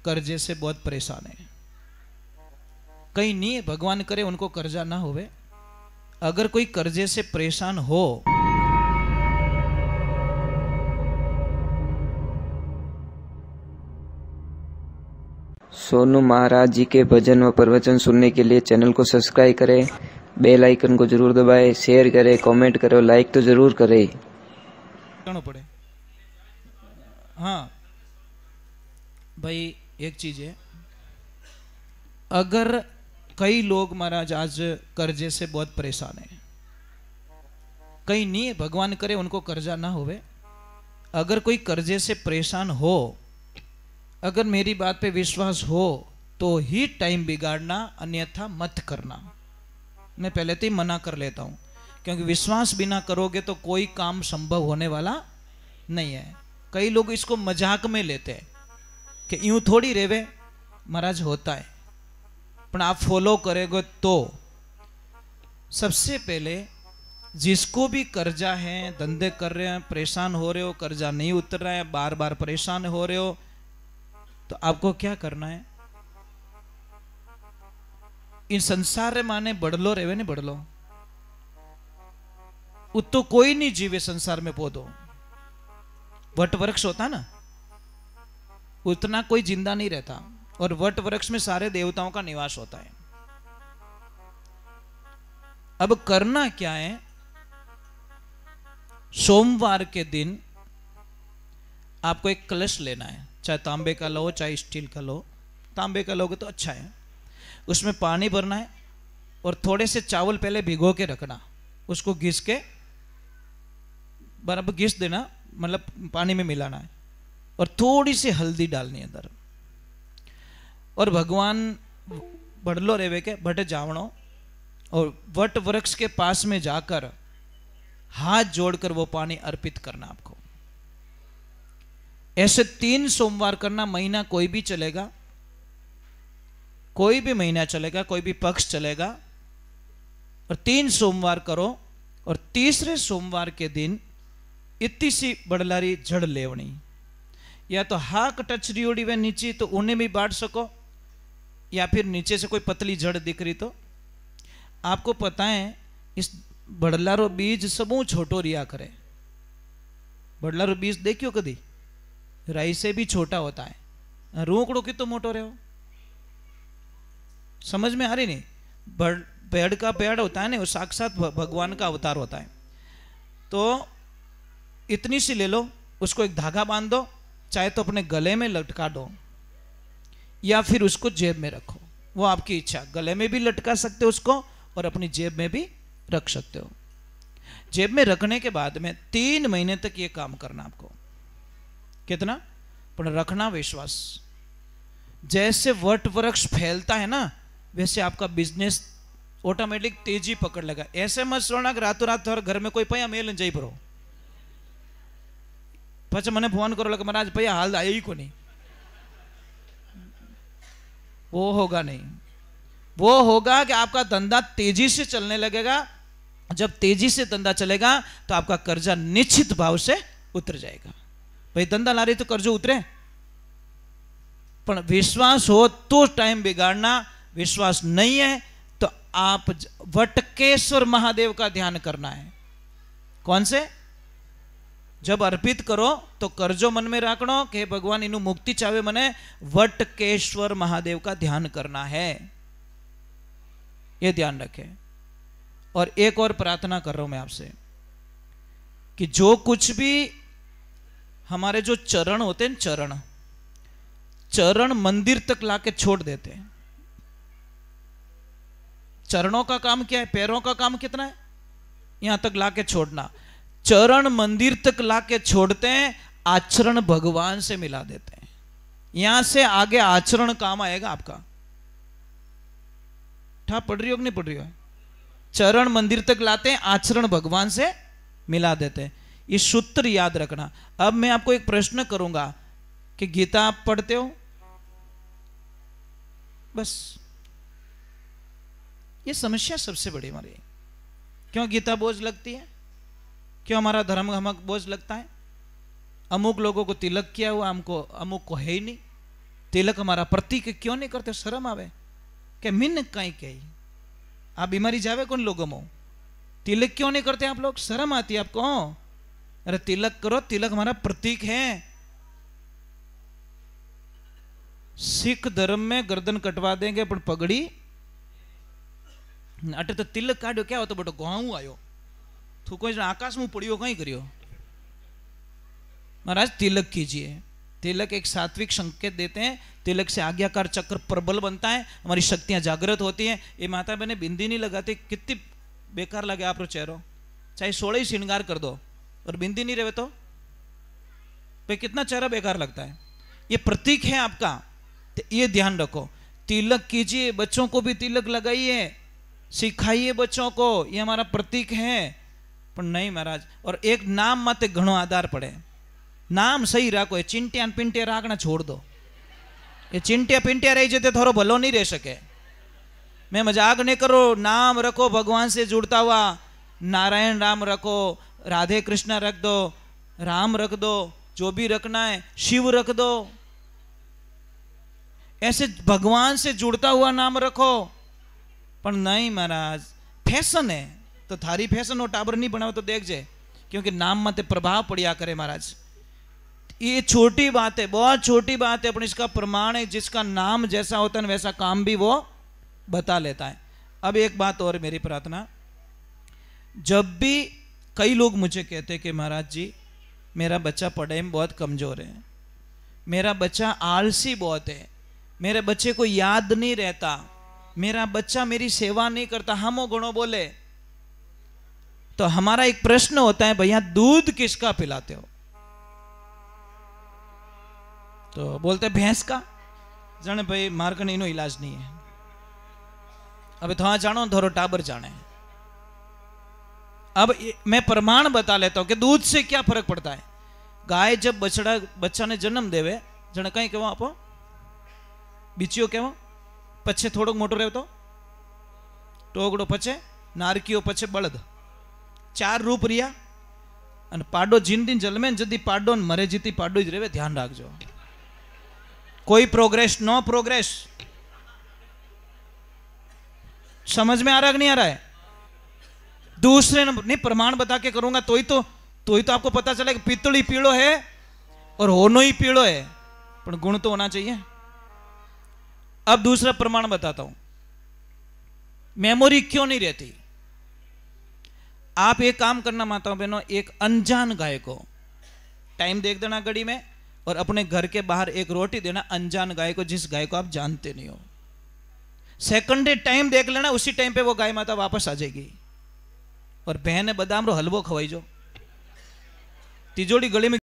कर्जे से बहुत परेशान है। कहीं नहीं है, भगवान करे उनको कर्जा ना होवे। अगर कोई कर्जे से परेशान हो, सोनू महाराज जी के भजन व प्रवचन सुनने के लिए चैनल को सब्सक्राइब करें, बेल आइकन को जरूर दबाएं, शेयर करें, कमेंट करें, लाइक तो जरूर करें। करना पड़े। हाँ भाई, एक चीज है, अगर कई लोग महाराज आज कर्जे से बहुत परेशान है, कहीं नहीं है, भगवान करे उनको कर्जा ना होवे। अगर कोई कर्जे से परेशान हो, अगर मेरी बात पे विश्वास हो तो ही टाइम बिगाड़ना, अन्यथा मत करना। मैं पहले तो ही मना कर लेता हूं, क्योंकि विश्वास बिना करोगे तो कोई काम संभव होने वाला नहीं है। कई लोग इसको मजाक में लेते हैं कि यूं थोड़ी रेवे, महाराज होता है, पर आप फॉलो करेंगे तो। सबसे पहले जिसको भी कर्जा है, धंधे कर रहे हैं, परेशान हो रहे हो, कर्जा नहीं उतर रहा है, बार बार परेशान हो रहे हो, तो आपको क्या करना है? इन संसार रे माने बढ़लो रेवे ने, बढ़लो तो कोई नहीं जीवे संसार में। पौधो वट वृक्ष होता ना, उतना कोई जिंदा नहीं रहता, और वट वृक्ष में सारे देवताओं का निवास होता है। अब करना क्या है? सोमवार के दिन आपको एक कलश लेना है, चाहे तांबे का लो चाहे स्टील का लो। तांबे का लोगे तो अच्छा है। उसमें पानी भरना है और थोड़े से चावल पहले भिगो के रखना, उसको घिस के बराबर घिस देना, मतलब पानी में मिलाना है, और थोड़ी सी हल्दी डालनी है अंदर। और भगवान बढ़लो रेवे के भट जावणो, और वट वृक्ष के पास में जाकर हाथ जोड़कर वो पानी अर्पित करना आपको। ऐसे 3 सोमवार करना। महीना कोई भी चलेगा, कोई भी महीना चलेगा, कोई भी पक्ष चलेगा, और 3 सोमवार करो। और तीसरे सोमवार के दिन इतनी सी बड़लारी जड़ लेवनी, या तो हाक टचरी उड़ी वे नीचे तो उन्हें भी बांट सको, या फिर नीचे से कोई पतली जड़ दिख रही तो। आपको पता है इस बड़लारो बीज सबू छोटो रिया करे। बड़लारो बीज देखियो कदी? राई से भी छोटा होता है। रोकड़ो की तो मोटो रहे हो, समझ में आ रही नहीं? पेड़ का पेड़ होता है ना, वो साक्षात भगवान का अवतार होता है। तो इतनी सी ले लो, उसको एक धागा बांध दो, चाहे तो अपने गले में लटका दो या फिर उसको जेब में रखो, वो आपकी इच्छा। गले में भी लटका सकते हो उसको, और अपनी जेब में भी रख सकते हो। जेब में रखने के बाद में 3 महीने तक ये काम करना आपको। कितना? पर रखना विश्वास। जैसे वट वृक्ष फैलता है ना, वैसे आपका बिजनेस ऑटोमेटिक तेजी पकड़ लेगा। ऐसे मत सोना कि रातों रात घर में कोई पया मेल जाई पड़ो, पछ मने फोन करो लगे महाराज पया हाल आया ही को नहीं। वो होगा नहीं। वो होगा कि आपका धंधा तेजी से चलने लगेगा। जब तेजी से धंधा चलेगा तो आपका कर्जा निश्चित भाव से उतर जाएगा। भाई धंधा ला रही तो कर्जो उतरे, पर विश्वास हो तो टाइम बिगाड़ना। विश्वास नहीं है तो आप वटकेश्वर महादेव का ध्यान करना है। कौन से? जब अर्पित करो तो कर्जो मन में राखनो कि भगवान इनु मुक्ति चावे, मने वटकेश्वर महादेव का ध्यान करना है, ये ध्यान रखें। और एक और प्रार्थना कर रहा हूं मैं आपसे कि जो कुछ भी हमारे जो चरण होते हैं, चरण मंदिर तक लाके छोड़ देते हैं। चरणों का काम क्या है? पैरों का काम कितना है? यहां तक लाके छोड़ना। चरण मंदिर तक लाके छोड़ते हैं, आचरण भगवान से मिला देते हैं। यहां से आगे आचरण काम आएगा आपका। ठा पढ़ रही हो कि नहीं पढ़ रही हो? चरण मंदिर तक लाते हैं, आचरण भगवान से मिला देते हैं। ये सूत्र याद रखना। अब मैं आपको एक प्रश्न करूंगा कि गीता आप पढ़ते हो? बस ये समस्या सबसे बड़ी हमारी। क्यों गीता बोझ लगती है? क्यों हमारा धर्म हमें बोझ लगता है? अमुक लोगों को तिलक किया हुआ, हमको अमुक को है ही नहीं। तिलक हमारा प्रतीक क्यों नहीं करते? शर्म आवे के मिन कई कही आ बीमारी जावे कौन लोगों में? तिलक क्यों नहीं करते आप लोग? शर्म आती है आपको? अरे तिलक करो, तिलक हमारा प्रतीक है। सिख धर्म में गर्दन कटवा देंगे पर पगड़ी अटे तो तिलक काढ़ो क्या हो तो बटो गाँव आयो तू कोई आकाश में पड़ियो कहीं करियो। महाराज तिलक कीजिए। तिलक एक सात्विक संकेत देते हैं। तिलक से आज्ञाकार चक्र प्रबल बनता है, हमारी शक्तियां जागृत होती हैं। ये माता बहने बिंदी नहीं लगाती, कितनी बेकार लगे आप चेहरो, चाहे 16 ही श्रृंगार कर दो और बिंदी नहीं रहे तो पे कितना चेहरा बेकार लगता है। ये प्रतीक है आपका, तो ये ध्यान रखो। तिलक कीजिए, बच्चों को भी तिलक लगाइए, सिखाइए बच्चों को, ये हमारा प्रतीक है। पर नहीं महाराज, और एक नाम मत घणो आधार पड़े। नाम सही राखो, ये चिंटिया पिंटिया राखना छोड़ दो। ये चिंटिया पिंटिया रही जाते थोड़ा भलो नहीं रह सके। मैं मजाक नहीं करो, नाम रखो भगवान से जुड़ता हुआ। नारायण राम रखो, राधे कृष्णा रख दो, राम रख दो, जो भी रखना है, शिव रख दो, ऐसे भगवान से जुड़ता हुआ नाम रखो। पर नहीं महाराज, फैशन है तो थारी फैशन हो टाबर नहीं बनाओ तो देख जाए, क्योंकि नाम मत प्रभाव पड़िया करे महाराज। ये छोटी बात है, बहुत छोटी बात है, पर इसका प्रमाण है। जिसका नाम जैसा होता है वैसा काम भी वो बता लेता है। अब एक बात और मेरी प्रार्थना, जब भी कई लोग मुझे कहते हैं कि महाराज जी मेरा बच्चा पढ़ाई में बहुत कमजोर है, मेरा बच्चा आलसी बहुत है, मेरे बच्चे को याद नहीं रहता, मेरा बच्चा मेरी सेवा नहीं करता, हम गुणों बोले, तो हमारा एक प्रश्न होता है, भैया दूध किसका पिलाते हो? तो बोलते भैंस का। जाने भाई मारकन इनो इलाज नहीं है। अब थोड़ा जानो धोरो टाबर जाने। अब मैं प्रमाण बता लेता हूं कि दूध से क्या फर्क पड़ता है। गाय जब बच्चा ने जन्म देवे, जने कहीं कहवा आप बीचियो कहवा, पछे थोड़ो मोटो रहे तो टोगड़ो, पछे नारकियो, पछे बळद, 4 रूप रिया। अने पाडो जिन दिन जन्मे जदी पाडो मरे जीती पाडो ज रहे, ध्यान रखजो। कोई प्रोग्रेस, नो प्रोग्रेस। समझ में आ रहा है कि नहीं आ रहा है? दूसरे नहीं प्रमाण बता के करूंगा तो ही तो आपको पता चले कि पित्तली पीड़ो है और होनो ही पीड़ो है, पर गुण तो होना चाहिए। अब दूसरा प्रमाण बताता हूं, मेमोरी क्यों नहीं रहती। आप एक काम करना माताओं बहनों, एक अनजान गाय को टाइम देख देना घड़ी में, और अपने घर के बाहर एक रोटी देना अनजान गाय को, जिस गाय को आप जानते नहीं हो। सेकंडे टाइम देख लेना, उसी टाइम पे वो गाय माता वापस आ जाएगी। और बहन बादाम रो हलवो खवाई जो, तिजोड़ी गली में